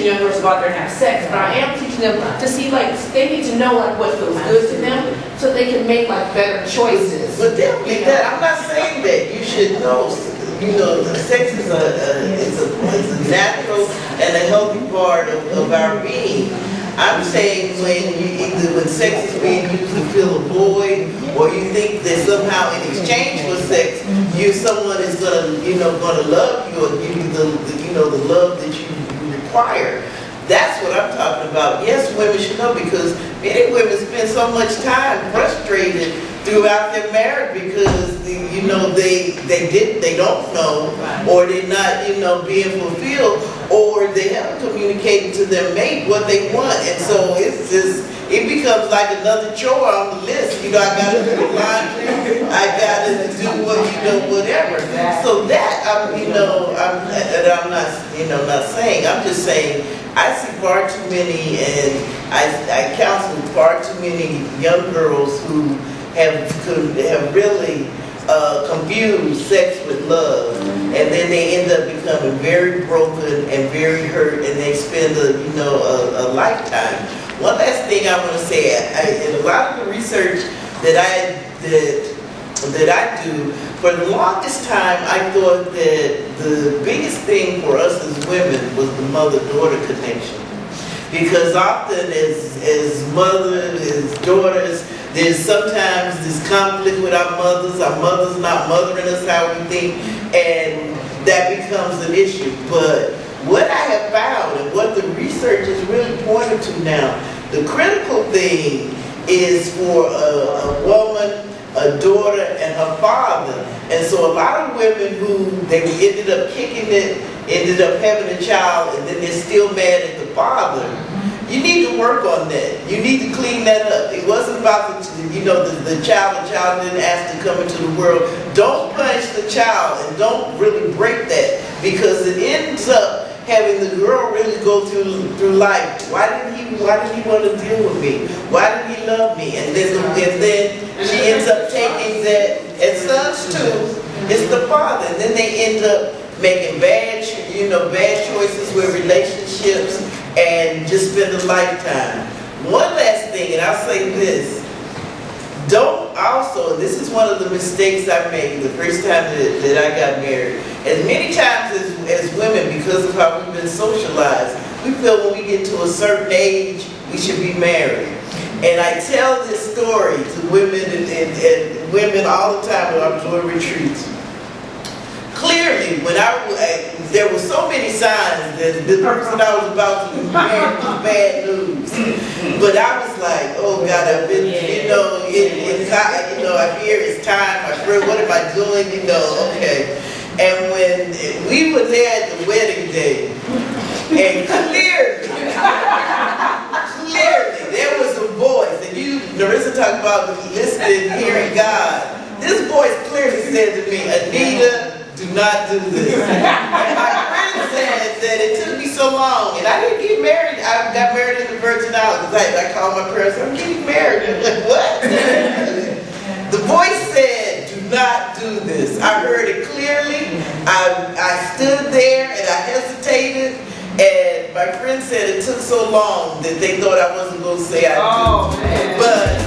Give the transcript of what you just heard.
young girls to go out there and have sex, but I am teaching them to see, like, they need to know, like, what feels good to them, so they can make, like, better choices. But definitely that, I'm not saying that you should know, the sex is a natural and a healthy part of our being. I'm saying when sex is being used to fill a void, or you think that somehow in exchange for sex, someone is gonna love you or give you the love that you require. That's what I'm talking about. Yes, women should know, because many women spend so much time frustrated throughout their marriage because they don't know, or they're not being fulfilled, or they haven't communicated to their mate what they want, and so it becomes like another chore on the list. I gotta do the laundry, I gotta do whatever. So that I'm not saying. I'm just saying I see far too many, and I counsel far too many young girls who have really confused sex with love, and then they end up becoming very broken and very hurt, and they spend a lifetime. One last thing I want to say, in a lot of the research that I do, for the longest time I thought that the biggest thing for us as women was the mother-daughter connection. Because often as mothers, as daughters, there's sometimes this conflict with our mothers not mothering us how we think, and that becomes an issue. But what I have found, and what the research is really pointing to now, the critical thing is for a woman, a daughter, and her father. And so a lot of women who they ended up kicking it, ended up having a child, and then they're still mad at the father. You need to work on that. You need to clean that up. It wasn't about the child. The child didn't ask to come into the world. Don't punish the child, and don't really break that, because it ends up having the girl really go through life. Why didn't he want to deal with me? Why didn't he love me? And then she ends up taking that, and sons too. It's the father, and then they end up making bad choices with relationships, and just spend a lifetime. One last thing, and I'll say this. This is one of the mistakes I made the first time that I got married. As many times as women, because of how we've been socialized, we feel when we get to a certain age, we should be married. And I tell this story to women and women all the time when I'm doing retreats. Clearly, when there were so many signs that the person I was about to marry was bad news. But I was like, oh God, I've been, I hear it's time. I feel, what am I doing? Okay. And when we were there at the wedding day, and clearly, there was a voice, and Narissa talked about listening, hearing God. This voice clearly said to me, Anita, do not do this. And my friend said that it took me so long, and I didn't get married. I got married in the Virgin Islands. I called my parents, I'm getting married. I'm like, what? The voice said, do not do this. I heard it clearly. I stood there and I hesitated, and my friend said it took so long that they thought I wasn't going to say I do. But